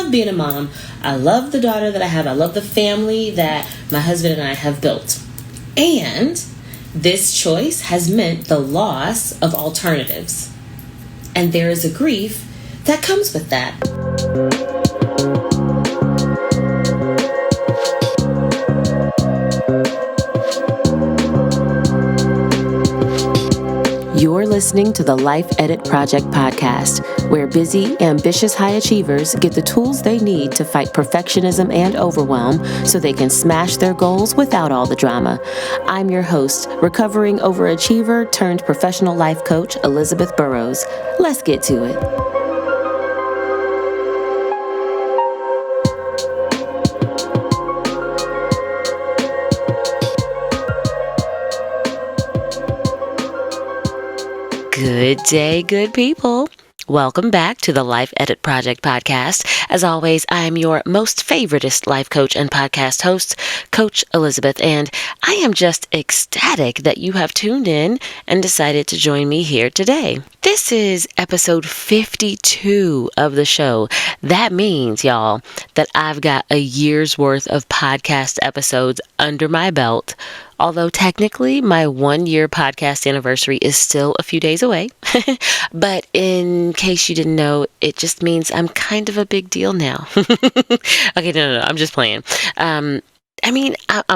love being a mom. I love the daughter that I have. I love the family that my husband and I have built. And this choice has meant the loss of alternatives. And there is a grief that comes with that. You're listening to the Life Edit Project podcast, where busy, ambitious high achievers get the tools they need to fight perfectionism and overwhelm so they can smash their goals without all the drama. I'm your host, recovering overachiever turned professional life coach, Elizabeth Burrows. Let's get to it. Good day, good people. Welcome back to the Life Edit Project podcast. As always, I am your most favoritist life coach and podcast host, Coach Elizabeth, and I am just ecstatic that you have tuned in and decided to join me here today. This is episode 52 of the show. That means, y'all, that I've got a year's worth of podcast episodes under my belt. Although technically my 1-year podcast anniversary is still a few days away. But in case you didn't know, it just means I'm kind of a big deal now. Okay, no, I'm just playing. I'm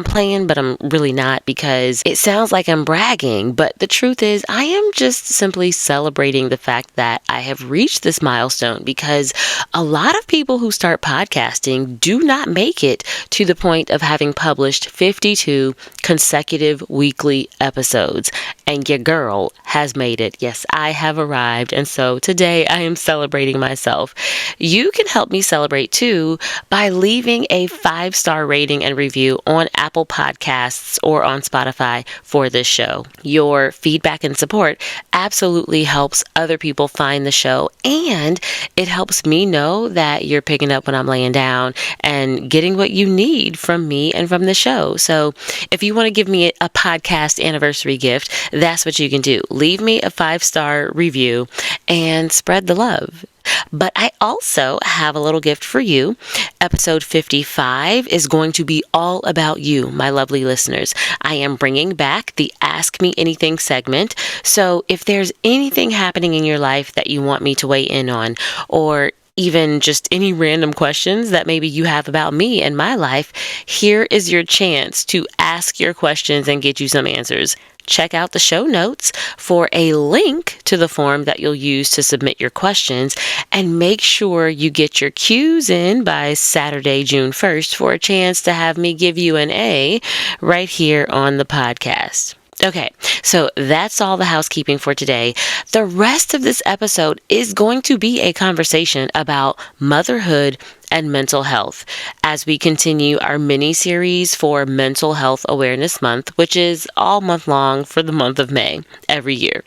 playing, but I'm really not, because it sounds like I'm bragging, but the truth is I am just simply celebrating the fact that I have reached this milestone, because a lot of people who start podcasting do not make it to the point of having published 52 consecutive weekly episodes, and your girl has made it. Yes, I have arrived, and so today I am celebrating myself. You can help me celebrate too by leaving a 5-star rating and review on Apple Podcasts or on Spotify for this show. Your feedback and support absolutely helps other people find the show, and it helps me know that you're picking up when I'm laying down and getting what you need from me and from the show. So if you want to give me a podcast anniversary gift, that's what you can do. Leave me a 5-star review and spread the love. But I also have a little gift for you. Episode 55 is going to be all about you, my lovely listeners. I am bringing back the Ask Me Anything segment. So if there's anything happening in your life that you want me to weigh in on, or even just any random questions that maybe you have about me and my life, here is your chance to ask your questions and get you some answers. Check out the show notes for a link to the form that you'll use to submit your questions, and make sure you get your cues in by Saturday, June 1st for a chance to have me give you an A right here on the podcast. Okay, so that's all the housekeeping for today. The rest of this episode is going to be a conversation about motherhood and mental health as we continue our mini-series for Mental Health Awareness Month, which is all month long for the month of May every year.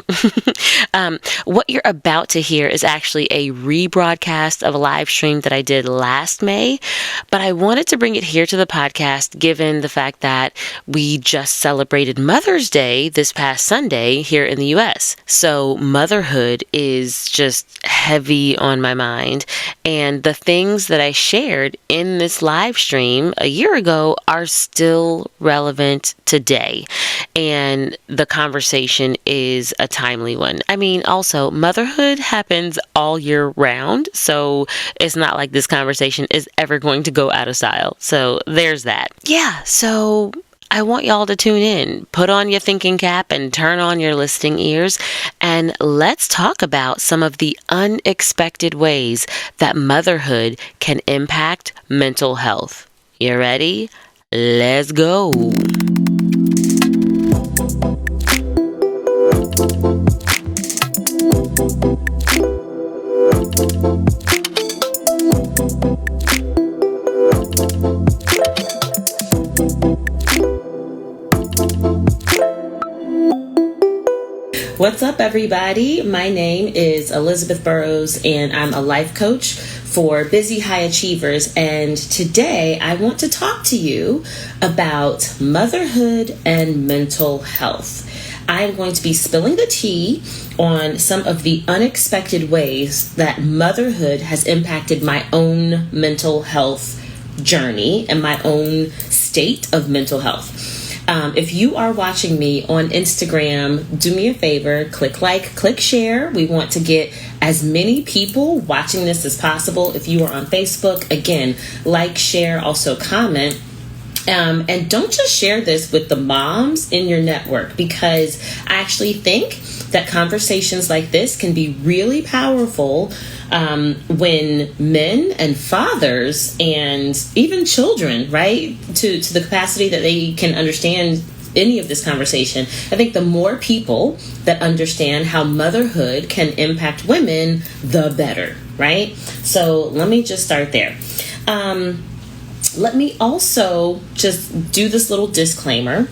What you're about to hear is actually a rebroadcast of a live stream that I did last May, but I wanted to bring it here to the podcast given the fact that we just celebrated Mother's Day this past Sunday here in the US. So motherhood is just heavy on my mind, and the things that I shared in this live stream a year ago are still relevant today. And the conversation is a timely one. I mean, also, motherhood happens all year round, so it's not like this conversation is ever going to go out of style. So there's that. Yeah, so I want y'all to tune in, put on your thinking cap and turn on your listening ears, and let's talk about some of the unexpected ways that motherhood can impact mental health. You ready? Let's go. What's up, everybody? My name is Elizabeth Burrows, and I'm a life coach for busy high achievers. And today I want to talk to you about motherhood and mental health. I'm going to be spilling the tea on some of the unexpected ways that motherhood has impacted my own mental health journey and my own state of mental health. If you are watching me on Instagram, do me a favor, click like, click share. We want to get as many people watching this as possible. If you are on Facebook, again, like, share, also comment. And don't just share this with the moms in your network, because I actually think that conversations like this can be really powerful when men and fathers and even children, right, to the capacity that they can understand any of this conversation. I think the more people that understand how motherhood can impact women, the better, right? So let me just start there. Let me also just do this little disclaimer.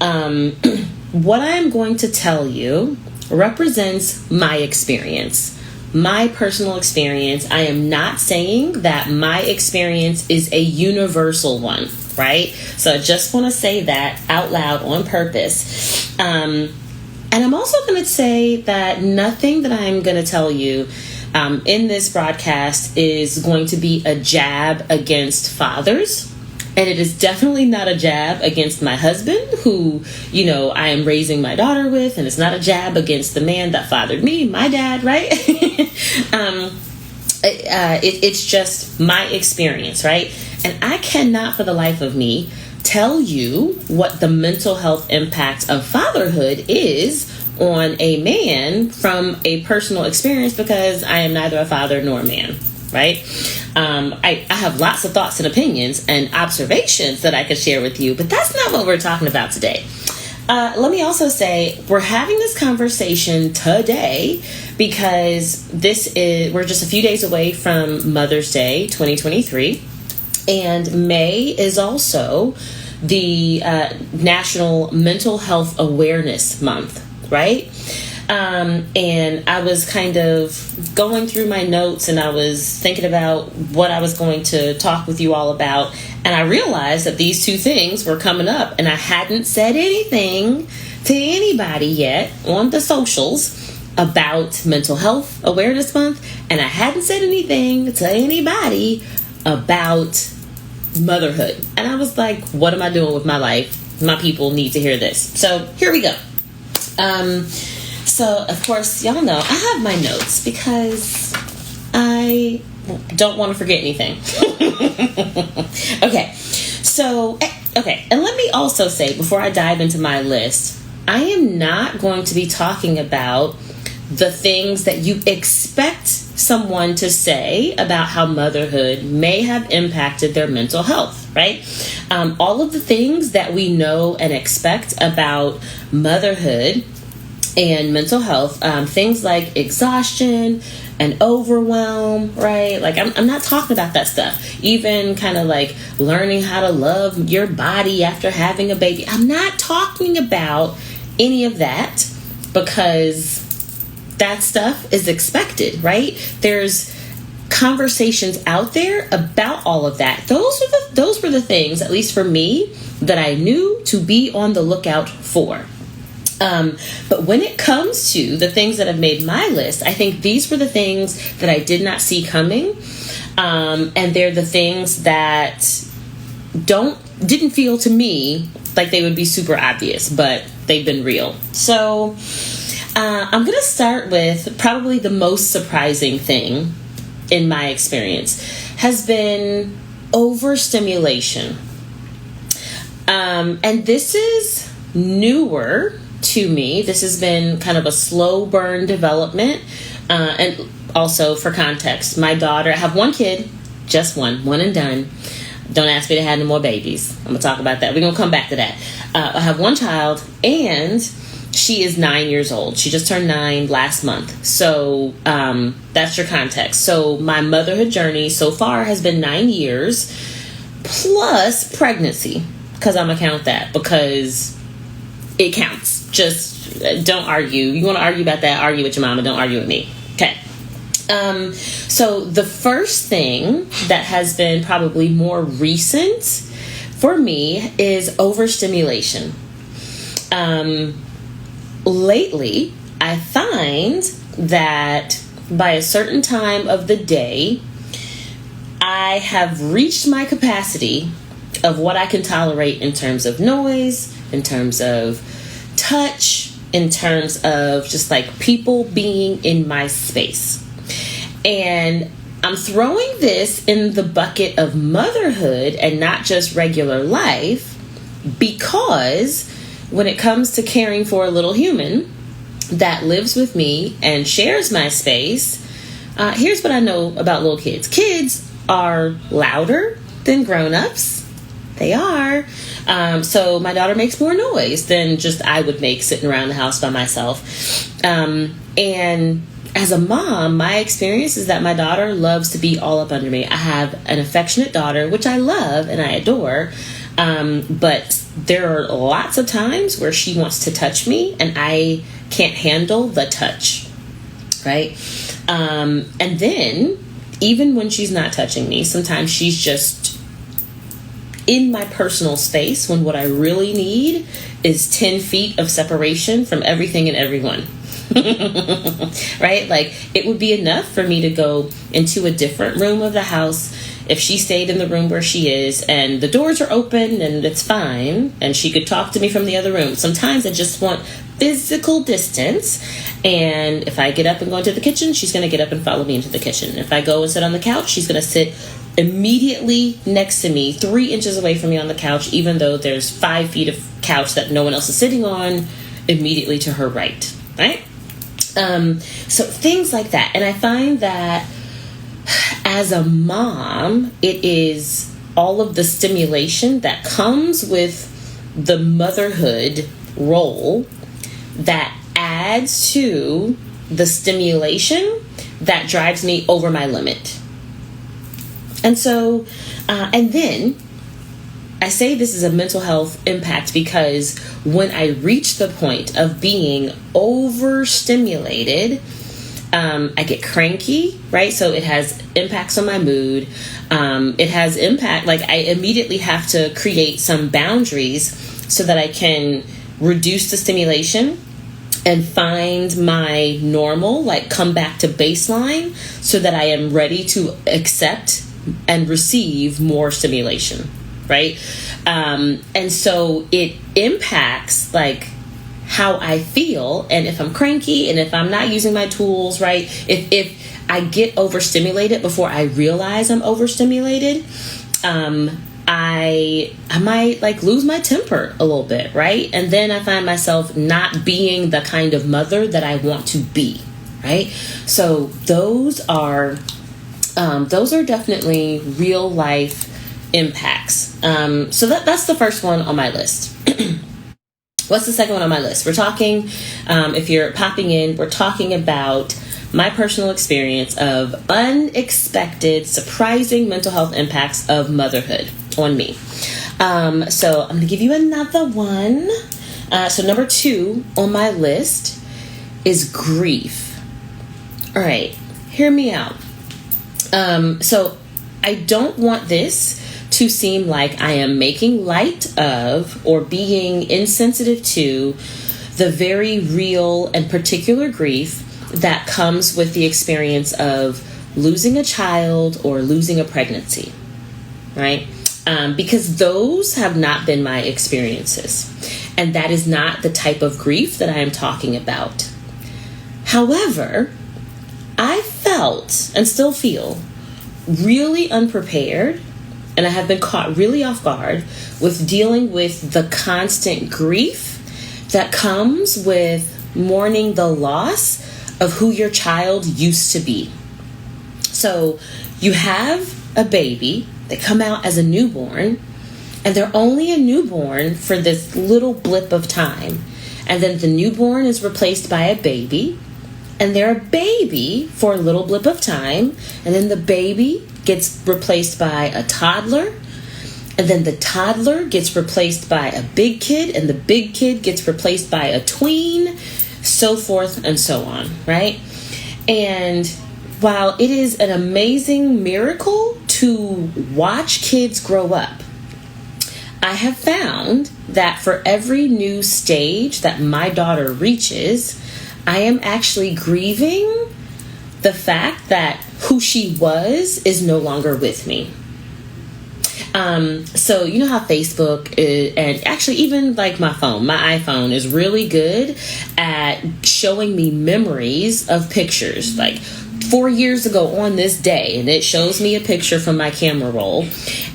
What I am going to tell you represents my experience, my personal experience. I am not saying that my experience is a universal one, right? So I just want to say that out loud on purpose. And I'm also going to say that nothing that I'm going to tell you in this broadcast is going to be a jab against fathers. And it is definitely not a jab against my husband, who, I am raising my daughter with. And it's not a jab against the man that fathered me, my dad, right? It's just my experience, right? And I cannot for the life of me tell you what the mental health impact of fatherhood is on a man from a personal experience, because I am neither a father nor a man, right? I have lots of thoughts and opinions and observations that I could share with you, but that's not what we're talking about today. Let me also say we're having this conversation today because we're just a few days away from Mother's Day 2023, and May is also the National Mental Health Awareness Month, right? And I was kind of going through my notes, and I was thinking about what I was going to talk with you all about. And I realized that these two things were coming up, and I hadn't said anything to anybody yet on the socials about Mental Health Awareness Month. And I hadn't said anything to anybody about motherhood. And I was like, what am I doing with my life? My people need to hear this. So here we go. So, of course, y'all know I have my notes because I don't want to forget anything. Okay. And let me also say, before I dive into my list, I am not going to be talking about the things that you expect someone to say about how motherhood may have impacted their mental health, right? All of the things that we know and expect about motherhood and mental health, things like exhaustion and overwhelm, right? Like I'm not talking about that stuff. Even kind of like learning how to love your body after having a baby. I'm not talking about any of that, because that stuff is expected, right? There's conversations out there about all of that. Those were the things, at least for me, that I knew to be on the lookout for. But when it comes to the things that have made my list, I think these were the things that I did not see coming. And they're the things that didn't feel to me like they would be super obvious, but they've been real. So I'm going to start with probably the most surprising thing in my experience has been overstimulation. And this is newer to me. This has been kind of a slow burn development. And also for context, my daughter, I have one kid, just one and done. Don't ask me to have no more babies. I'm going to talk about that. We're going to come back to that. I have one child, and she is 9 years old. She just turned 9 last month. So that's your context. So my motherhood journey so far has been 9 years plus pregnancy, because I'm going to count that because it counts. Just don't argue. You want to argue about that, argue with your mama. Don't argue with me. Okay. So the first thing that has been probably more recent for me is overstimulation. lately, I find that by a certain time of the day, I have reached my capacity of what I can tolerate in terms of noise, in terms of touch, in terms of just like people being in my space. And I'm throwing this in the bucket of motherhood and not just regular life, because when it comes to caring for a little human that lives with me and shares my space, here's what I know about little kids. Kids are louder than grown-ups. They are. So my daughter makes more noise than just I would make sitting around the house by myself. And as a mom, my experience is that my daughter loves to be all up under me. I have an affectionate daughter, which I love and I adore. But there are lots of times where she wants to touch me and I can't handle the touch, right? And then even when she's not touching me, sometimes she's just in my personal space when what I really need is 10 feet of separation from everything and everyone. Right? Like, it would be enough for me to go into a different room of the house if she stayed in the room where she is and the doors are open and it's fine and she could talk to me from the other room. Sometimes I just want physical distance, and if I get up and go into the kitchen, she's going to get up and follow me into the kitchen. If I go and sit on the couch, she's going to sit immediately next to me, 3 inches away from me on the couch, even though there's 5 feet of couch that no one else is sitting on immediately to her right, right? So things like that. And I find that as a mom, it is all of the stimulation that comes with the motherhood role that adds to the stimulation that drives me over my limit. And so, and then I say this is a mental health impact because when I reach the point of being overstimulated, I get cranky, right? So it has impacts on my mood. It has impact, like I immediately have to create some boundaries so that I can reduce the stimulation and find my normal, like come back to baseline so that I am ready to accept and receive more stimulation, right? And so it impacts like how I feel, and if I'm cranky and if I'm not using my tools right, if I get overstimulated before I realize I'm overstimulated, I might like lose my temper a little bit, right? And then I find myself not being the kind of mother that I want to be, right? So those are definitely real life impacts. So that's the first one on my list. What's the second one on my list? We're talking, if you're popping in, we're talking about my personal experience of unexpected, surprising mental health impacts of motherhood on me. So I'm going to give you another one. So number 2 on my list is grief. All right, hear me out. So I don't want this to seem like I am making light of or being insensitive to the very real and particular grief that comes with the experience of losing a child or losing a pregnancy, right? Because those have not been my experiences. And that is not the type of grief that I am talking about. However, I felt and still feel really unprepared, and I have been caught really off guard with dealing with the constant grief that comes with mourning the loss of who your child used to be. So you have a baby, they come out as a newborn, and they're only a newborn for this little blip of time. And then the newborn is replaced by a baby, and they're a baby for a little blip of time, and then the baby gets replaced by a toddler, and then the toddler gets replaced by a big kid, and the big kid gets replaced by a tween, so forth and so on, right? And while it is an amazing miracle to watch kids grow up, I have found that for every new stage that my daughter reaches, I am actually grieving the fact that who she was is no longer with me. So you know how Facebook and actually even like my iPhone is really good at showing me memories of pictures. Like 4 years ago on this day, and it shows me a picture from my camera roll,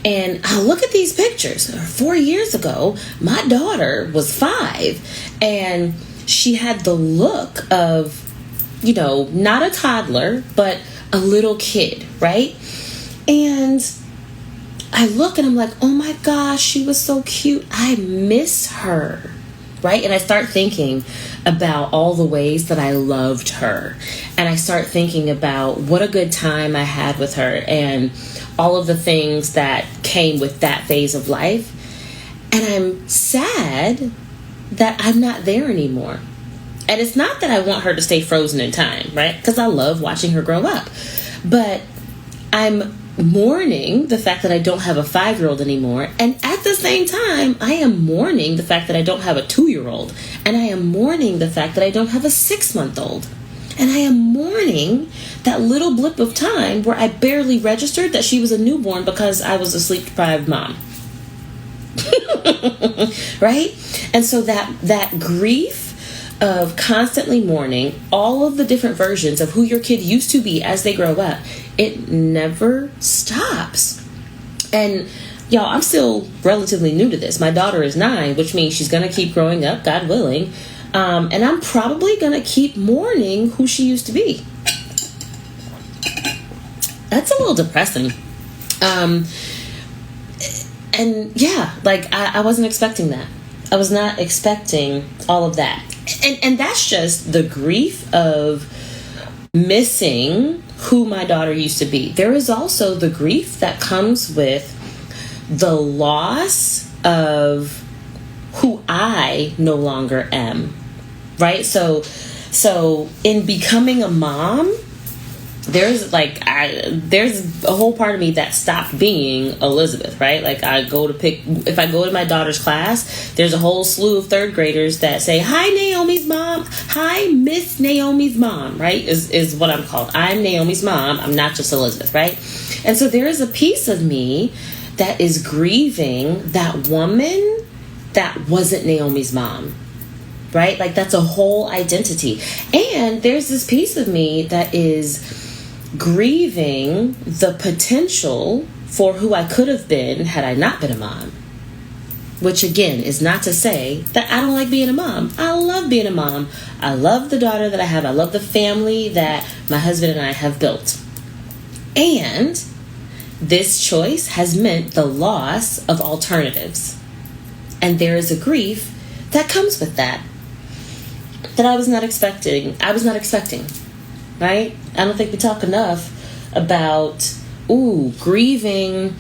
and I look at these pictures. 4 years ago, my daughter was 5, and she had the look of, not a toddler, but a little kid, right? And I look and I'm like, oh my gosh, she was so cute. I miss her, right? And I start thinking about all the ways that I loved her. And I start thinking about what a good time I had with her and all of the things that came with that phase of life. And I'm sad that I'm not there anymore. And it's not that I want her to stay frozen in time, right? Because I love watching her grow up. But I'm mourning the fact that I don't have a 5-year-old anymore. And at the same time, I am mourning the fact that I don't have a 2-year-old. And I am mourning the fact that I don't have a 6-month-old. And I am mourning that little blip of time where I barely registered that she was a newborn because I was a sleep-deprived mom. Right? And so that grief of constantly mourning all of the different versions of who your kid used to be as they grow up, it never stops. And y'all, I'm still relatively new to this. My daughter is 9, which means she's going to keep growing up, God willing. And I'm probably going to keep mourning who she used to be. That's a little depressing. And yeah, like I wasn't expecting that. I was not expecting all of that. And that's just the grief of missing who my daughter used to be. There is also the grief that comes with the loss of who I no longer am, right? So in becoming a mom, there's a whole part of me that stopped being Elizabeth, right? Like if I go to my daughter's class, there's a whole slew of 3rd graders that say, hi, Naomi's mom. Hi, Miss Naomi's mom, right? Is what I'm called. I'm Naomi's mom. I'm not just Elizabeth, right? And so there is a piece of me that is grieving that woman that wasn't Naomi's mom, right? Like that's a whole identity. And there's this piece of me that is grieving the potential for who I could have been had I not been a mom. Which again is not to say that I don't like being a mom. I love being a mom. I love the daughter that I have. I love the family that my husband and I have built. And this choice has meant the loss of alternatives. And there is a grief that comes with that I was not expecting. Right? I don't think we talk enough about grieving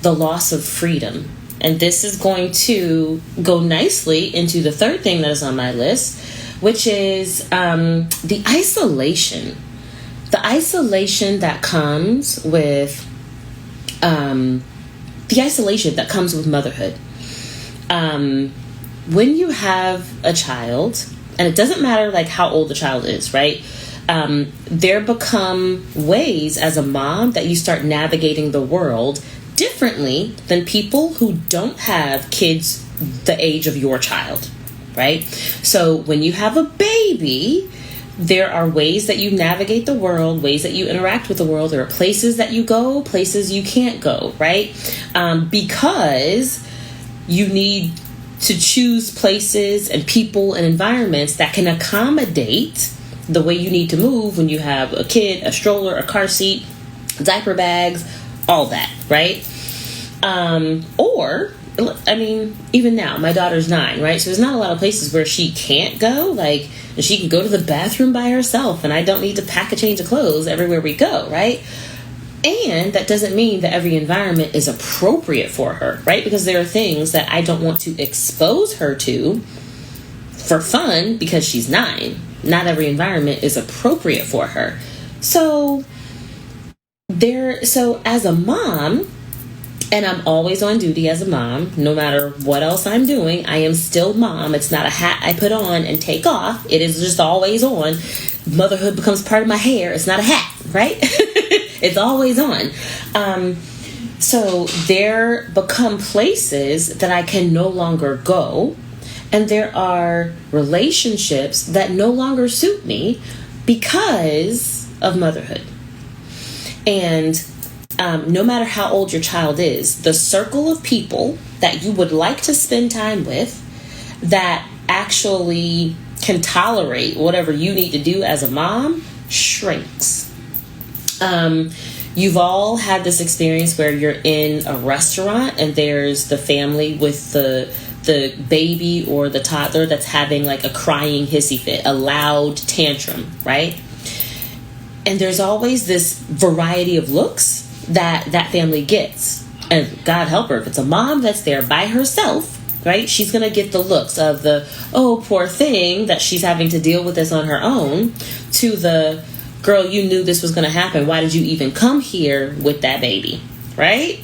the loss of freedom. And this is going to go nicely into the 3rd thing that is on my list, which is the isolation. The isolation that comes with motherhood. When you have a child, and it doesn't matter like how old the child is, right? There become ways as a mom that you start navigating the world differently than people who don't have kids the age of your child, right? So when you have a baby, there are ways that you navigate the world, ways that you interact with the world. There are places that you go, places you can't go, right? Because you need to choose places and people and environments that can accommodate the way you need to move when you have a kid, a stroller, a car seat, diaper bags, all that, right? Even now, my daughter's 9, right? So there's not a lot of places where she can't go. Like, she can go to the bathroom by herself, and I don't need to pack a change of clothes everywhere we go, right? And that doesn't mean that every environment is appropriate for her, right? Because there are things that I don't want to expose her to for fun because she's 9. Not every environment is appropriate for her. So as a mom, And I'm always on duty as a mom. No matter what else I'm doing, I am still mom. It's not a hat I put on and take off. It is just always on. Motherhood becomes part of my hair. It's not a hat, right? It's always on. So there become places that I can no longer go. And there are relationships that no longer suit me because of motherhood. And no matter how old your child is, the circle of people that you would like to spend time with that actually can tolerate whatever you need to do as a mom shrinks. You've all had this experience where you're in a restaurant and there's the family with the baby or the toddler that's having like a crying hissy fit, a loud tantrum, right? And there's always this variety of looks that family gets. And God help her, if it's a mom that's there by herself, right, she's going to get the looks of the, oh, poor thing that she's having to deal with this on her own, to the, girl, you knew this was going to happen. Why did you even come here with that baby, right?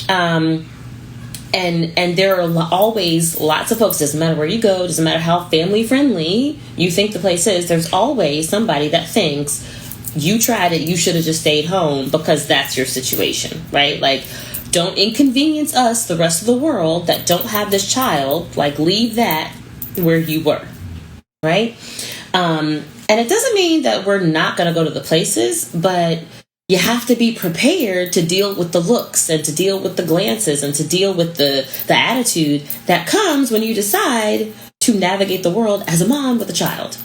And there are always lots of folks, doesn't matter where you go, doesn't matter how family friendly you think the place is, there's always somebody that thinks you tried it, you should have just stayed home because that's your situation, right? Like, don't inconvenience us, the rest of the world that don't have this child. Like, leave that where you were, right? And it doesn't mean that we're not going to go to the places, but you have to be prepared to deal with the looks and to deal with the glances and to deal with the attitude that comes when you decide to navigate the world as a mom with a child,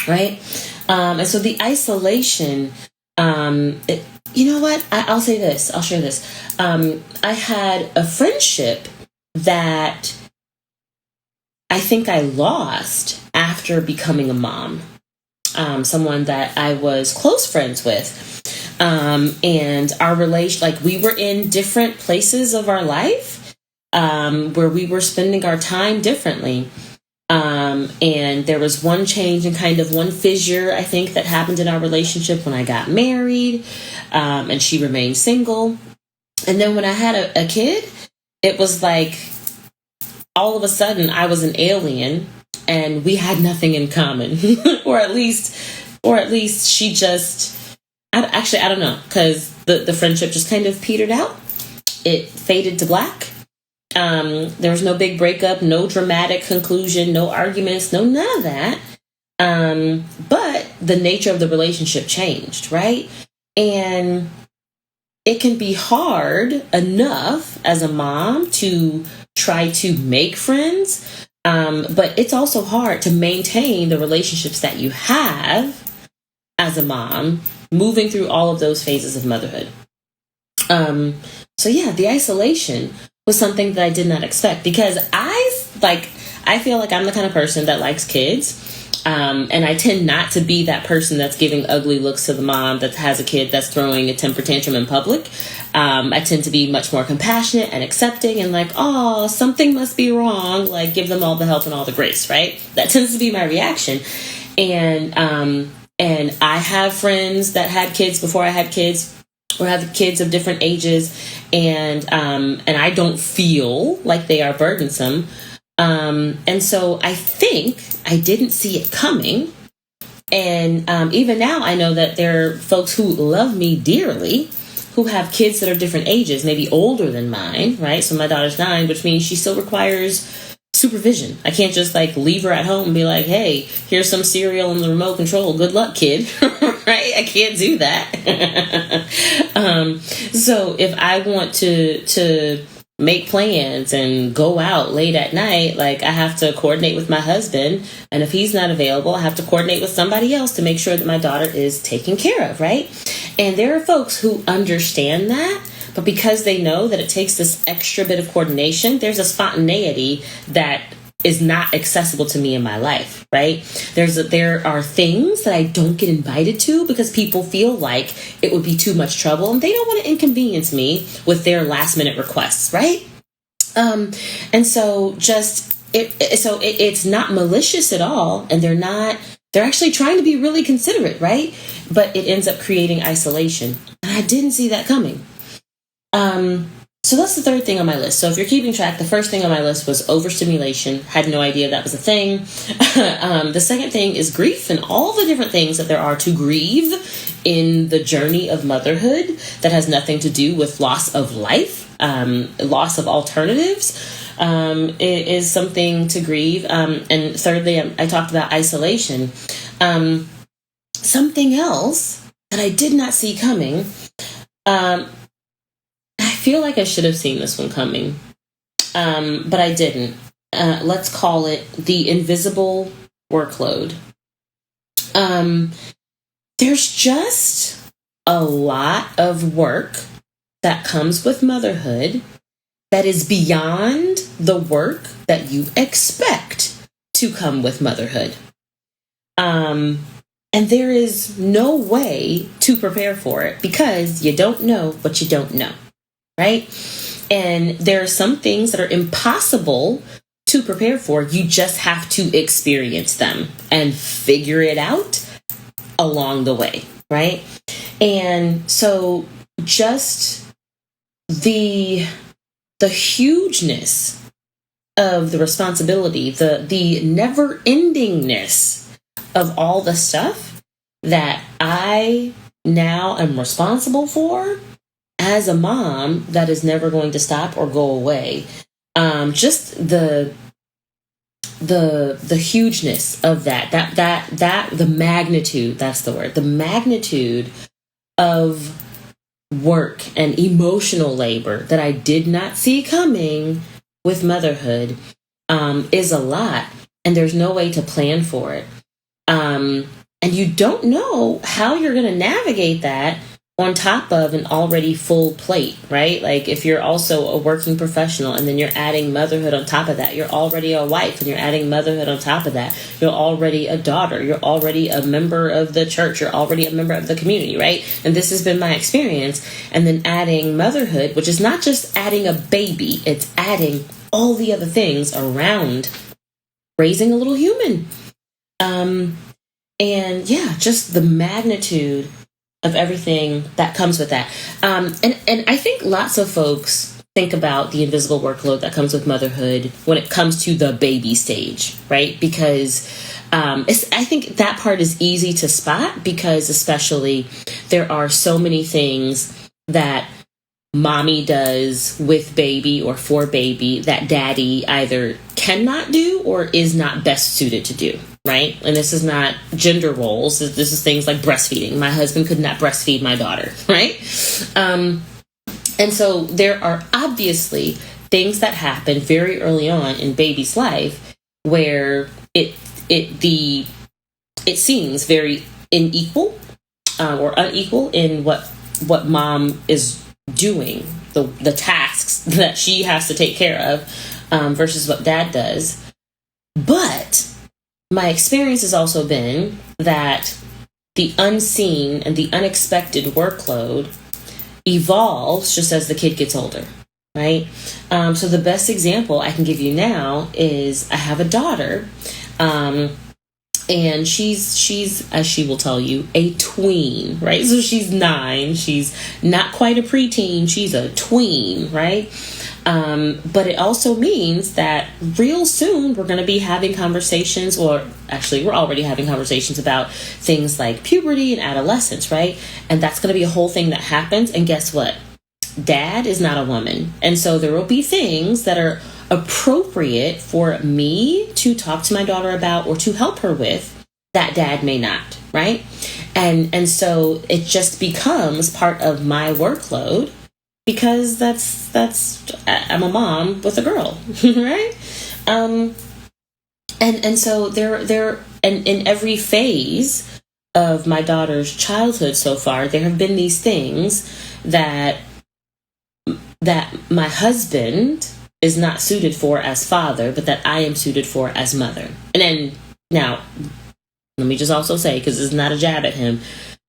right? And so the isolation, you know what? I'll say this. I'll share this. I had a friendship that I think I lost after becoming a mom. Someone that I was close friends with. And our relation, like, we were in different places of our life where we were spending our time differently. And there was one change and kind of one fissure, I think, that happened in our relationship when I got married, and she remained single. And then when I had a kid, it was like all of a sudden I was an alien and we had nothing in common, or at least she just, I don't know, because the friendship just kind of petered out. It faded to black. There was no big breakup, no dramatic conclusion, no arguments, none of that. But the nature of the relationship changed, right? And it can be hard enough as a mom to try to make friends, but it's also hard to maintain the relationships that you have as a mom, moving through all of those phases of motherhood. So yeah, the isolation was something that I did not expect, because I feel like I'm the kind of person that likes kids. And I tend not to be that person that's giving ugly looks to the mom that has a kid that's throwing a temper tantrum in public. I tend to be much more compassionate and accepting and like, oh, something must be wrong. Like, give them all the help and all the grace, right? That tends to be my reaction. And I have friends that had kids before I had kids, or have kids of different ages, and I don't feel like they are burdensome. And so I think I didn't see it coming. And even now I know that there are folks who love me dearly who have kids that are different ages, maybe older than mine, right? So my daughter's 9, which means she still requires supervision. I can't just like leave her at home and be like, hey, here's some cereal and the remote control. Good luck, kid. Right? I can't do that. So if I want to make plans and go out late at night, like, I have to coordinate with my husband. And if he's not available, I have to coordinate with somebody else to make sure that my daughter is taken care of, right? And there are folks who understand that. But because they know that it takes this extra bit of coordination, there's a spontaneity that is not accessible to me in my life, right? There are things that I don't get invited to because people feel like it would be too much trouble and they don't want to inconvenience me with their last minute requests, right? And so it's not malicious at all, and they're actually trying to be really considerate, right? But it ends up creating isolation. And I didn't see that coming. So that's the third thing on my list. So if you're keeping track, the first thing on my list was overstimulation. Had no idea that was a thing. The second thing is grief and all the different things that there are to grieve in the journey of motherhood that has nothing to do with loss of life, loss of alternatives. It is something to grieve. And thirdly, I talked about isolation. Something else that I did not see coming. I feel like I should have seen this one coming, but I didn't. Let's call it the invisible workload. There's just a lot of work that comes with motherhood that is beyond the work that you expect to come with motherhood. And there is no way to prepare for it because you don't know what you don't know. Right? And there are some things that are impossible to prepare for. You just have to experience them and figure it out along the way, right? And so just the hugeness of the responsibility, the never-endingness of all the stuff that I now am responsible for as a mom, that is never going to stop or go away. Just the hugeness of that the magnitude, that's the word, the magnitude of work and emotional labor that I did not see coming with motherhood is a lot, and there's no way to plan for it. And you don't know how you're going to navigate that on top of an already full plate, right? Like if you're also a working professional and then you're adding motherhood on top of that, you're already a wife and you're adding motherhood on top of that, you're already a daughter, you're already a member of the church, you're already a member of the community, right? And this has been my experience. And then adding motherhood, which is not just adding a baby, it's adding all the other things around raising a little human. And yeah, just the magnitude of everything that comes with that. And I think lots of folks think about the invisible workload that comes with motherhood when it comes to the baby stage, right? Because I think that part is easy to spot because especially there are so many things that mommy does with baby or for baby that daddy either cannot do or is not best suited to do. Right? And this is not gender roles. This is things like breastfeeding. My husband could not breastfeed my daughter, right? And so there are obviously things that happen very early on in baby's life where it seems very unequal or unequal in what mom is doing, the tasks that she has to take care of versus what dad does. But my experience has also been that the unseen and the unexpected workload evolves just as the kid gets older, right? So the best example I can give you now is I have a daughter, and she's, as she will tell you, a tween, right? So she's 9. She's not quite a preteen. She's a tween, right? But it also means that real soon we're going to be having conversations, or actually we're already having conversations about things like puberty and adolescence, right? And that's going to be a whole thing that happens. And guess what? Dad is not a woman. And so there will be things that are appropriate for me to talk to my daughter about or to help her with that dad may not, right? And so it just becomes part of my workload because that's I'm a mom with a girl, right? And so there and in every phase of my daughter's childhood so far, there have been these things that my husband is not suited for as father, but that I am suited for as mother. And then now, let me just also say, because it's not a jab at him,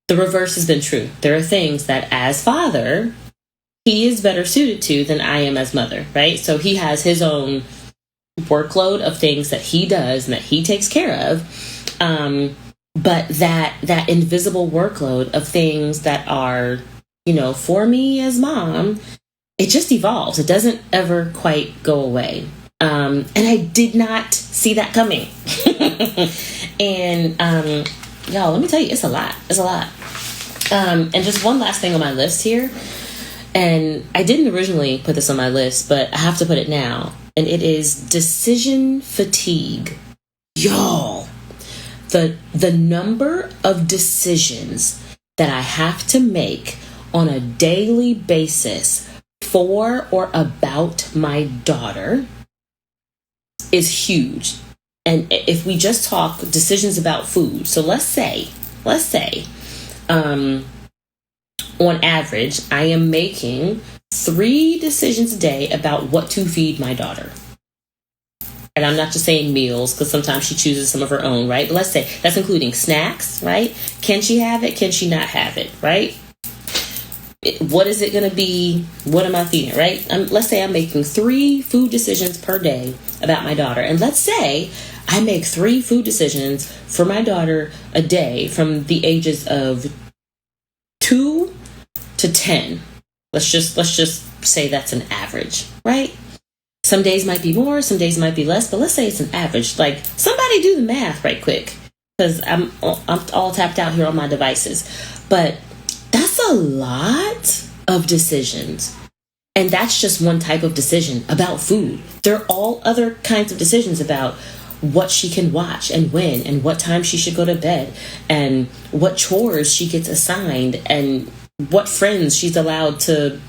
the reverse has been true. There are things that as father, he is better suited to than I am as mother, right? So he has his own workload of things that he does and that he takes care of. But that invisible workload of things that are, for me as mom it just evolves. It doesn't ever quite go away. And I did not see that coming. And y'all, let me tell you, it's a lot. It's a lot. And just one last thing on my list here. And I didn't originally put this on my list, but I have to put it now. And it is decision fatigue. Y'all, the number of decisions that I have to make on a daily basis for or about my daughter is huge. And if we just talk decisions about food, so let's say, on average, I am making 3 decisions a day about what to feed my daughter. And I'm not just saying meals, because sometimes she chooses some of her own, right? But let's say that's including snacks, right? Can she have it? Can she not have it, right? What is it going to be? What am I feeding, right? Let's say I'm making 3 food decisions per day about my daughter. And let's say I make 3 food decisions for my daughter a day from the ages of 2 to 10. Let's just say that's an average, right? Some days might be more, some days might be less, but let's say it's an average. Like, somebody do the math right quick, because I'm all tapped out here on my devices. But that's a lot of decisions. And that's just one type of decision about food. There are all other kinds of decisions about what she can watch and when and what time she should go to bed and what chores she gets assigned and what friends she's allowed to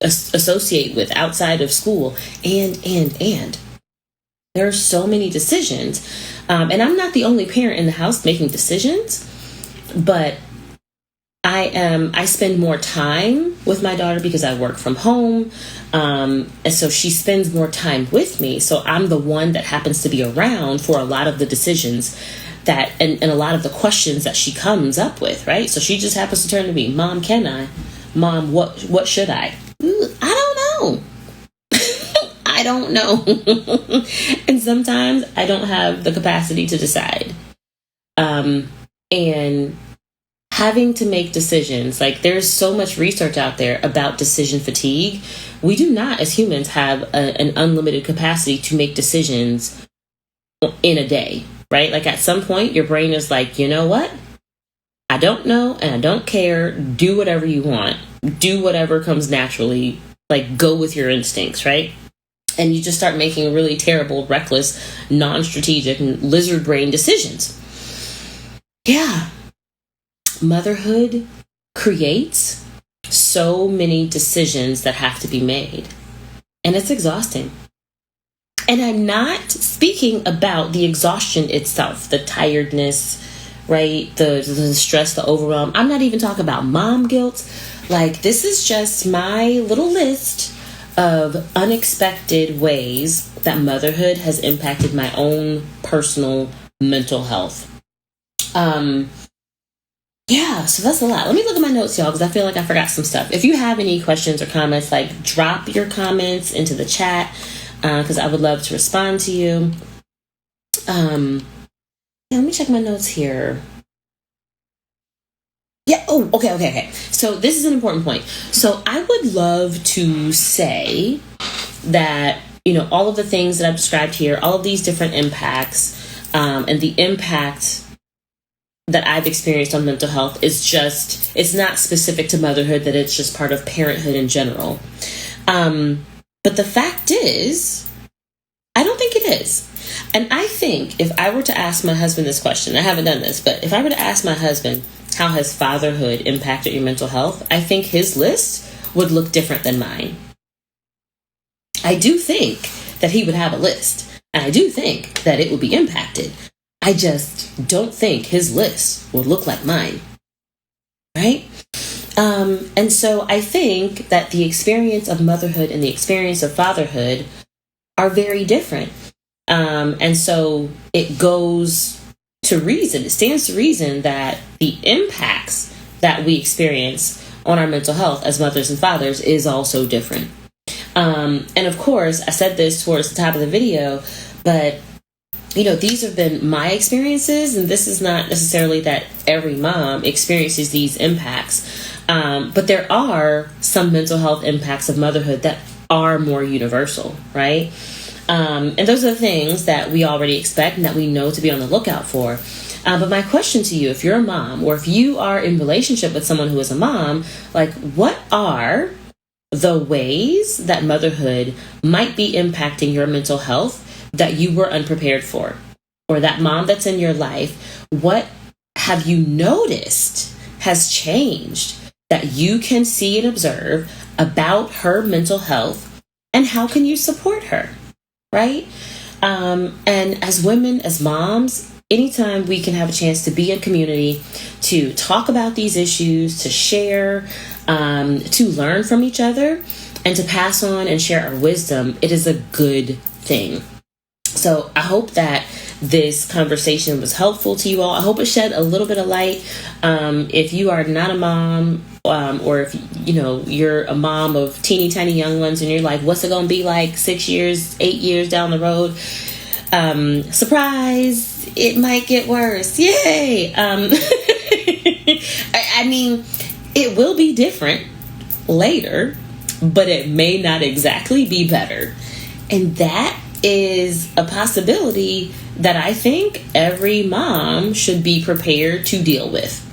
associate with outside of school. And there are so many decisions. And I'm not the only parent in the house making decisions, but I spend more time with my daughter because I work from home. And so she spends more time with me. So I'm the one that happens to be around for a lot of the decisions that, and a lot of the questions that she comes up with, right? So she just happens to turn to me, Mom, can I? Mom, what should I? I don't know. I don't know. And sometimes I don't have the capacity to decide. And having to make decisions, like, there's so much research out there about decision fatigue. We do not, as humans, have an unlimited capacity to make decisions in a day, right? Like, at some point, your brain is like, you know what? I don't know and I don't care. Do whatever you want. Do whatever comes naturally. Like, go with your instincts, right? And you just start making really terrible, reckless, non-strategic, lizard brain decisions. Yeah. Motherhood creates so many decisions that have to be made. And it's exhausting. And I'm not speaking about the exhaustion itself, the tiredness, right? The stress, the overwhelm. I'm not even talking about mom guilt. Like, this is just my little list of unexpected ways that motherhood has impacted my own personal mental health. Yeah, so that's a lot. Let me look at my notes, y'all, because I feel like I forgot some stuff. If you have any questions or comments, like, drop your comments into the chat, because I would love to respond to you. Yeah, let me check my notes here. Yeah, oh, okay. So this is an important point. So I would love to say that, all of the things that I've described here, all of these different impacts, and the impact that I've experienced on mental health it's not specific to motherhood, that it's just part of parenthood in general. But the fact is, I don't think it is. And I think if I were to ask my husband this question, I haven't done this, but if I were to ask my husband, how has fatherhood impacted your mental health? I think his list would look different than mine. I do think that he would have a list, and I do think that it would be impacted. I just don't think his list would look like mine, right? And so I think that the experience of motherhood and the experience of fatherhood are very different. And so it stands to reason that the impacts that we experience on our mental health as mothers and fathers is also different. And of course, I said this towards the top of the video, but these have been my experiences, and this is not necessarily that every mom experiences these impacts. But there are some mental health impacts of motherhood that are more universal, right? And those are the things that we already expect and that we know to be on the lookout for. But my question to you, if you're a mom or if you are in relationship with someone who is a mom, like, what are the ways that motherhood might be impacting your mental health that you were unprepared for? Or that mom that's in your life, what have you noticed has changed that you can see and observe about her mental health, and how can you support her, right? And as women, as moms, anytime we can have a chance to be in community, to talk about these issues, to share, to learn from each other, and to pass on and share our wisdom, it is a good thing. So I hope that this conversation was helpful to you all. I hope it shed a little bit of light. If you are not a mom, or if you're a mom of teeny tiny young ones and you're like, what's it going to be like 6 years, 8 years down the road? Surprise, it might get worse. Yay. I mean, it will be different later, but it may not exactly be better. And that is a possibility that I think every mom should be prepared to deal with.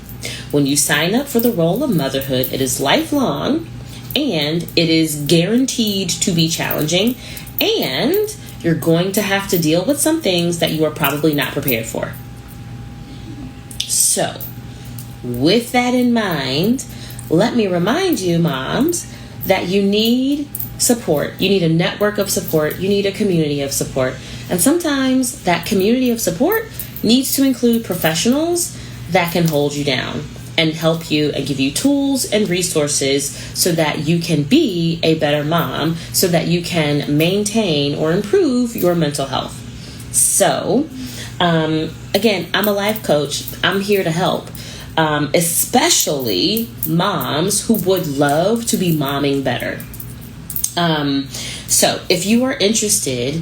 When you sign up for the role of motherhood, it is lifelong, and it is guaranteed to be challenging, and you're going to have to deal with some things that you are probably not prepared for. So, with that in mind, let me remind you, moms, that you need support. You need a network of support. You need a community of support. And sometimes that community of support needs to include professionals that can hold you down and help you and give you tools and resources so that you can be a better mom, so that you can maintain or improve your mental health. So, again, I'm a life coach. I'm here to help, especially moms who would love to be momming better. So if you are interested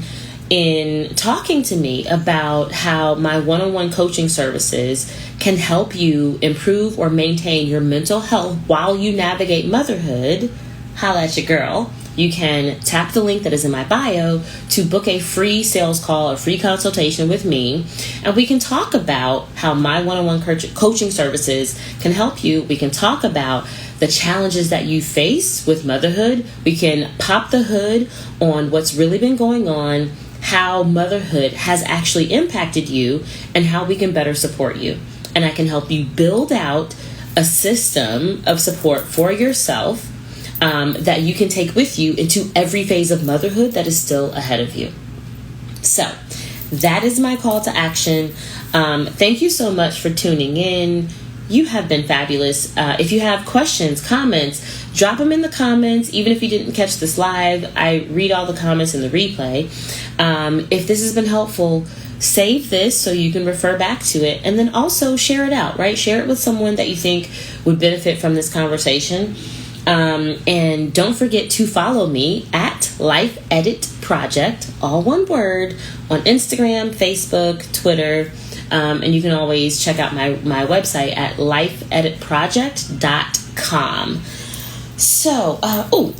in talking to me about how my one-on-one coaching services can help you improve or maintain your mental health while you navigate motherhood, holla at your girl. You can tap the link that is in my bio to book a free sales call, a free consultation with me, and we can talk about how my one-on-one coaching services can help you. We can talk about the challenges that you face with motherhood. We can pop the hood on what's really been going on, how motherhood has actually impacted you, and how we can better support you. And I can help you build out a system of support for yourself that you can take with you into every phase of motherhood that is still ahead of you. So that is my call to action. Thank you so much for tuning in. You have been fabulous. If you have questions, comments, drop them in the comments. Even if you didn't catch this live, I read all the comments in the replay. If this has been helpful, save this so you can refer back to it, and then also share it out, right? Share it with someone that you think would benefit from this conversation. And don't forget to follow me at Life Edit Project, all one word, on Instagram, Facebook, Twitter. And you can always check out my website at lifeeditproject.com. So,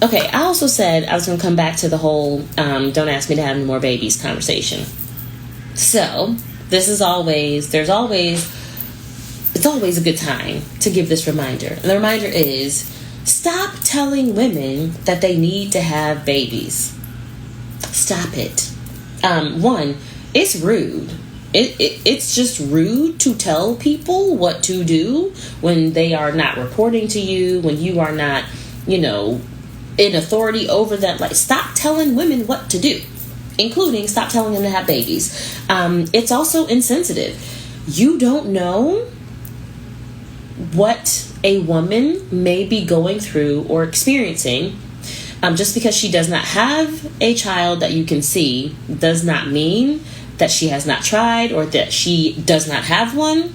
okay. I also said I was going to come back to the whole don't ask me to have any more babies conversation. So, it's always a good time to give this reminder. And the reminder is, stop telling women that they need to have babies. Stop it. One, it's rude. It's just rude to tell people what to do when they are not reporting to you, when you are not, in authority over them. Like, stop telling women what to do, including stop telling them to have babies. It's also insensitive. You don't know what a woman may be going through or experiencing. Just because she does not have a child that you can see does not mean that she has not tried or that she does not have one.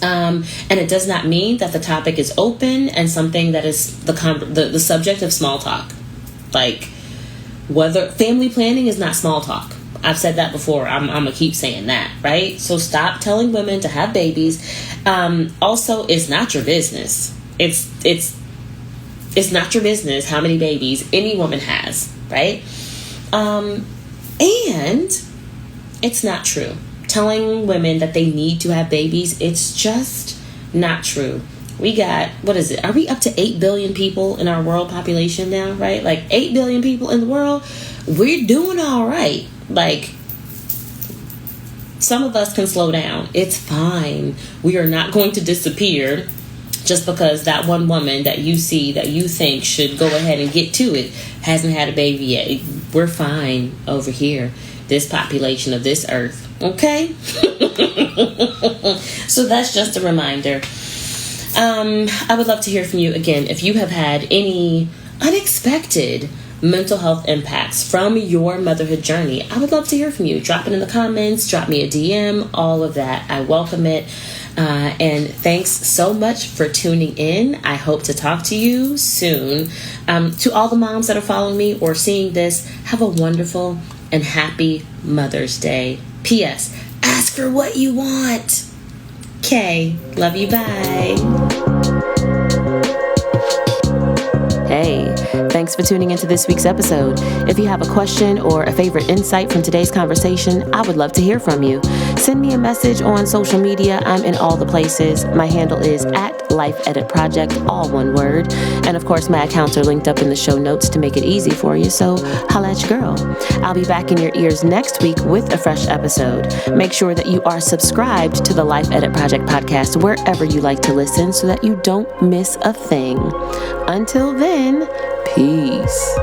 And it does not mean that the topic is open and something that is the subject of small talk. Like, whether family planning is not small talk. I've said that before. I'm gonna keep saying that, right? So stop telling women to have babies. Also, it's not your business. It's It's not your business how many babies any woman has, right? And it's not true. Telling women that they need to have babies, it's just not true. We got, what is it? Are we up to 8 billion people in our world population now, right? Like 8 billion people in the world. We're doing all right. Like, some of us can slow down. It's fine. We are not going to disappear just because that one woman that you see that you think should go ahead and get to it hasn't had a baby yet. We're fine over here, this population of this earth. Okay? So that's just a reminder. I would love to hear from you again. If you have had any unexpected mental health impacts from your motherhood journey, I would love to hear from you. Drop it in the comments, drop me a DM, all of that. I welcome it. And thanks so much for tuning in. I hope to talk to you soon. To all the moms that are following me or seeing this, have a wonderful and happy Mother's Day. P.S. Ask for what you want. Okay. Love you. Bye. Hey, thanks for tuning into this week's episode. If you have a question or a favorite insight from today's conversation, I would love to hear from you. Send me a message on social media. I'm in all the places. My handle is @LifeEditProject, all one word. And of course, my accounts are linked up in the show notes to make it easy for you. So holla at your girl. I'll be back in your ears next week with a fresh episode. Make sure that you are subscribed to the Life Edit Project podcast wherever you like to listen so that you don't miss a thing. Until then, peace.